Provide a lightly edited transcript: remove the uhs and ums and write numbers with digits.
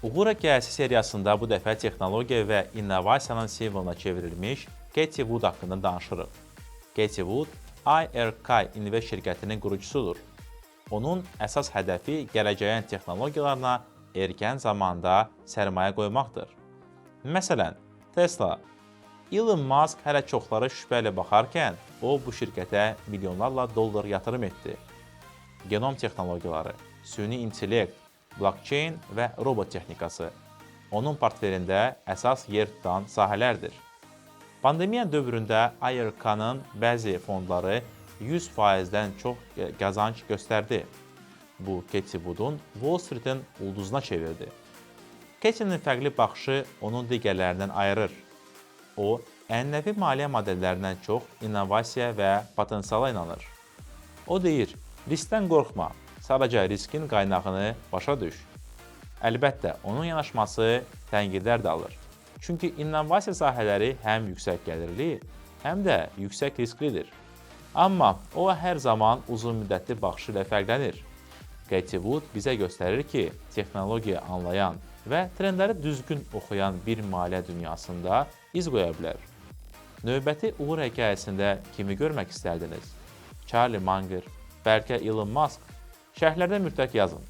Uğur hekayəsi seriyasında bu dəfə texnologiya və innovasiyanın simvoluna çevrilmiş Cathie Wood haqqında danışırıq. Cathie Wood IRK Invest şirkətinin qurucusudur. Onun əsas hədəfi gələcəyin texnologiyalarına erkən zamanda sərmayə qoymaqdır. Məsələn, Tesla. Elon Musk hələ çoxları şübhə ilə baxarkən, o bu şirkətə milyonlarla dollar yatırım etdi. Genom texnologiyaları, süni intellekt, blockchain və robot texnikası onun portfelində əsas yer tutan sahələrdir. Pandemiya dövründə IRK-nın bəzi fondları 100%-dən çox qazanc göstərdi. Bu, Cathie Wood'un Wall Street-in ulduzuna çevirdi. Cathie'nin fərqli baxışı onun digərlərindən ayırır. O, ənənəvi maliyyə modellərindən çox innovasiya və potensiala inanır. O deyir, riskdən qorxma, sadəcə riskin qaynağını başa düş. Əlbəttə, onun yanaşması tənqidlər də alır. Çünki innovasiya sahələri həm yüksək gəlirli, həm də yüksək risklidir. Amma o hər zaman uzun müddətli baxışı ilə fərqlənir. Cathie Wood bizə göstərir ki, texnologiya anlayan və trendləri düzgün oxuyan bir maliyyə dünyasında iz qoya bilər. Növbəti uğur hekayəsində kimi görmək istərdiniz? Charlie Munger, bəlkə Elon Musk? Şərhlərdə mütləq yazın.